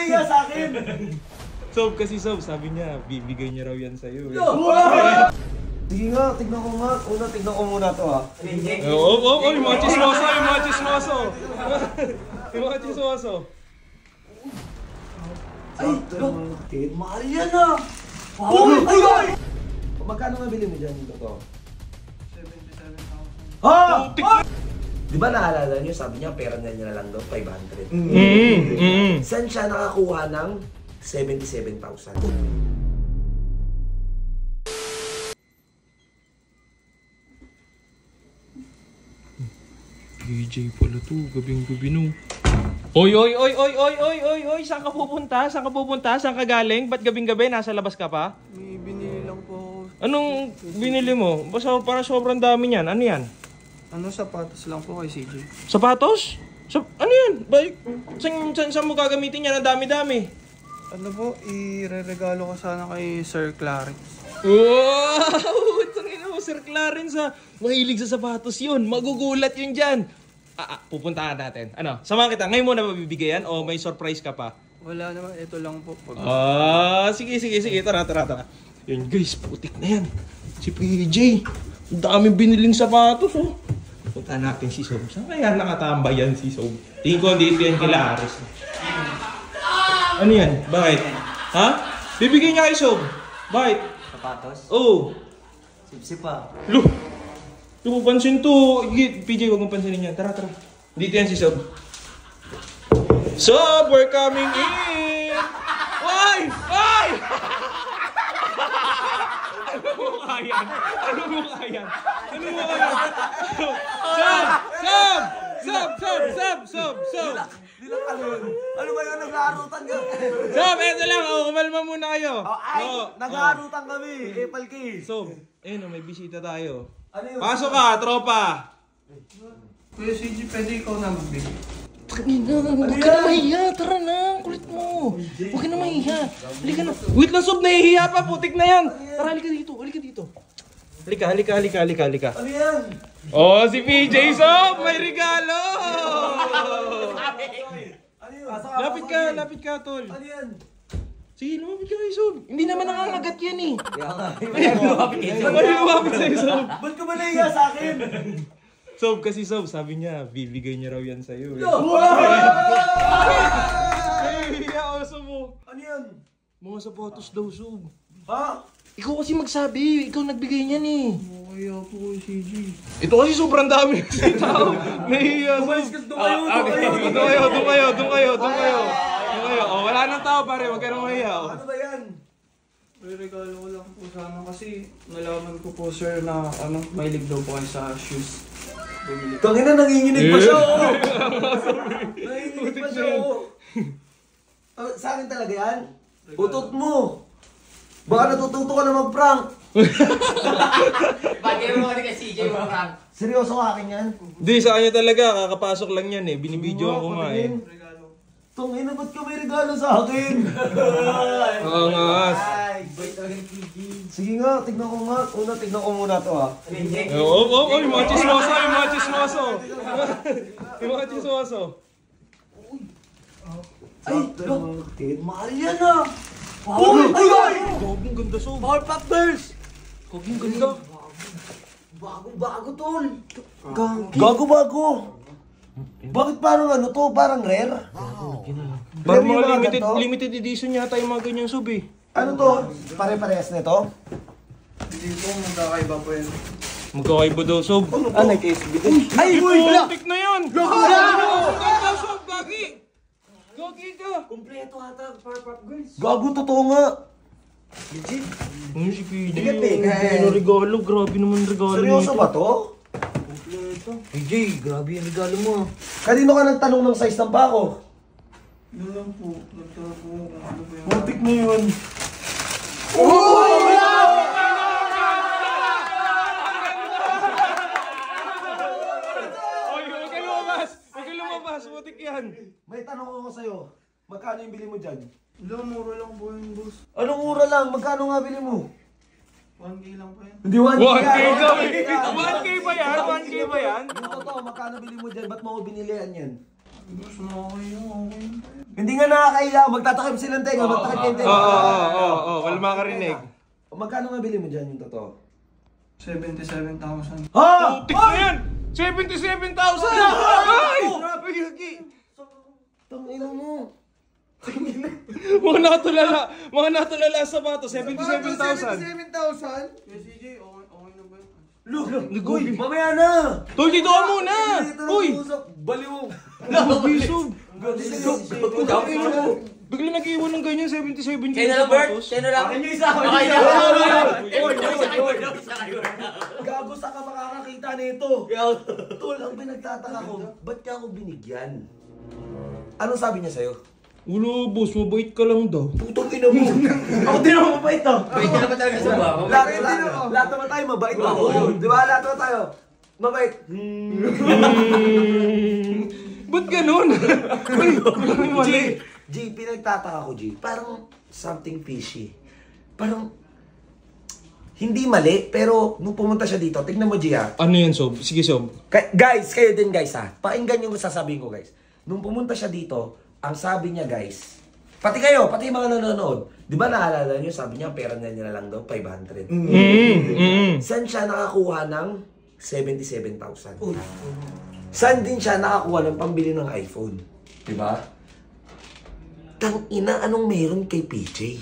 nahiya sa akin? Sob, kasi Sob, sabi niya, bibigay niya raw yan sa'yo. Sige nga, tignan ko nga. Tignan ko muna to ha. Oo, yung mga chismoso, yung mga chismoso. Yung mga chismoso. Ay, Kid, mahal yan ah! Ay! Magkano nga bili mo dyan dito? 77,000. Ha? Di ba naalala niyo, sabi niya, pera niya na lang daw, 500. Saan siya nakakuha ng 77,000? DJ pala to, gabing-gabi no. Oy, saan ka pupunta? Saan ka pupunta? Saan ka galing? Ba't gabing-gabi? Nasa labas ka pa? May binili lang po ako. Anong binili mo? Basta para sobrang dami niyan. Ano yan? Ano, sapatos lang po kay CJ. Sapatos? Ano yan? Saan mo gagamitin yan? Ang dami-dami. Ano po, i-regalo ko sana kay Sir Clarence. Wow! Tangina mo, Sir Clarence ha. Mahilig sa sapatos yun. Magugulat yun dyan. Pupuntahan natin. Ano? Samahan kita. Ngayon mo na mabibigayan o may surprise ka pa? Wala naman, ito lang po. Sige. Tara. Yun guys, putik na yan. Si PJ. Ang daming biniling sapatos oh. Puntahan natin si Sob. Saan kaya nakatambay yan si Sob? Tingin ko dito yan kila Aris. Ano yan? Bakit? Ha? Bibigyan niya kay Sob. Bakit? Sapatos? Oo. Sip-sip pa. Lumapansin to. PJ, huwag mong pansinin yan. Tara. Dito yan si Sob. Sob, we're coming in! Why? Ano mo kaya? Sob! Ano ba yun? Nag-aarutan ka? Sob, eto lang. Kumalma muna kayo. Nag-aarutan kami. Apple case. Sob, may bisita tayo. Ano yun? Pasok ka, tropa. Kuya CJ, pwede ikaw na magbigay. Huwag ka na mahiya. Tara na, kulit mo. Huwag ka na mahiya. Halika na. Wait lang, Sob, nahihiya pa. Putik na yan. Tara, halika dito. Halika. Ano yan? Oh, si PJ Sob, may regalo. Ano yun? Lapit ka, tol. Ano yan? Sige, lumapit ka kay Sob. Hindi naman nangangagat yan eh. Kaya nga. Lumapit sa'yo, Sob. Ba't ka ba nahiya sa akin? Sob, kasi Sob, sabi niya, bibigay niya raw yan sa'yo. Nahihiya ako, Sob. Ano yan? Mga sapatos daw, Sob. Ha? Ikaw kasi magsabi, ikaw nagbigay niyan eh. Kaya po kay CJ. Ito kasi sobrang dami kasi tao. Nahihiya, Sob. Doon kayo. Oh, wala nang tao pare, wag ka nang mahiya. Ano ba yan? May regalo ko lang po sana kasi nalaman ko po sir na mahilig daw po kayo sa shoes. Bumili. Tangina, nanginginig pa siya oh! Nanginginig pa siya oh! Sa akin talaga yan? Utot mo! Baka natututo ka na mag-prank! Bagay mo kay CJ mo, Frank. Seryoso ka akin yan? Hindi, sa kanya talaga, kakapasok lang yan eh. Binibidyo ko nga eh. Tangina, ba't ka may regalo sa akin? Oo nga. Sige nga, tignan ko nga. Tignan ko muna to ha. Oo, yung mga chismoso. Yung mga chismoso. Ay, Kid, mahal yan ah! Ay! Gagong ganda, Sob. Power Pop Girls! Gagong ganda. Bago tol! Bago! Bakit parang ano to? Parang rare? Parang Rare yung mga ganito? limited edition yata yung mga ganyan, Sob eh. Ano to? Pare-parehas nito? Hindi po, magkakaiba po yan. Magkakaiba daw, Sob. Nag-SB din. Ay! Putik na yan! Ganda, Sob! Gagi ka! Kompleto ata, Power Pop Girls. Gago, totoo nga. Legit. Ano si PJ? Bigat eh. Ano regalo? Grabe naman regalo Seryoso nito. ba to? PJ, grabe yung regalo mo. Kanino ka nagtanong ng size ng pako? Yun lang po. Nagtago ko kung ano ba yun. Muntik na yun. Huwag ka lumabas! Putik yan! May tanong ako sa'yo. Magkano yung bili mo dyan? Wala, mura lang po yun, boss. Anong mura lang? Magkano nga bili mo? 1K lang po yan. Hindi 1K 1K yan. daw! 1K ba yan? 1K ba yan? Yung totoo, magkano bili mo dyan? Ba't mo ko binilihan yan? Boss, okay yun. Hindi nga nakakahiya. Magtatakip silang tenga. Magtatakip yung tenga. Oo, wala makarinig. Magkano nga bili mo dyan yung totoo? 77,000. Ha? Putik na yan! 77,000! Ay! Grabe, Gagi! Tangina mo. Mga natulala sa bato, 77,000. 77,000? Kaya CJ, okay na ba yun? Look, uy, mamaya na! Tol, dito ka muna! Uy! Baliw! Bisog! Bigla nag-iwan ng ganyan, 77K Kaya na lang, Bert. Kaya na lang. Okay na. Gago sa ka makakakita nito. Tol, ang pinagtataka ko, ba't ka ako binigyan? Ano sabi niya sa'yo? Ulo, boss, mabait ka lang daw. Putong ina mo. Ako din ako mabait to. Pwede ka naman talaga sa bako. Lahat naman tayo mabait ako. Di ba? Lahat naman tayo mabait. Ba't ganun? Uy, mali. G, pinagtataka ko, G. Parang something fishy. Parang hindi mali, pero nung pumunta siya dito, tignan mo, G, ha? Ano yan, Sob? Sige, Sob. Guys, kayo din, guys, ha? Pakinggan yung sasabihin ko, guys. Nung pumunta siya dito, ang sabi niya, guys, pati kayo, pati yung mga nanonood, di ba naalala niyo, sabi niya, pera niya na lang daw, 500. Saan siya nakakuha ng 77,000? Saan din siya nakakuha ng pambili ng iPhone? Di ba? Tangina, anong meron kay PJ?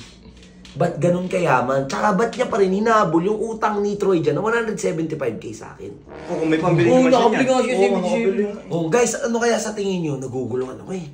Ba't ganun kayaman? Tsaka ba't niya pa rin hinabol yung utang ni Troy dyan na 175k sa akin? Kung may pambili naman siya niyan. nakabili nga siya, Oh, guys, ano kaya sa tingin nyo? Nagugulungan ako eh.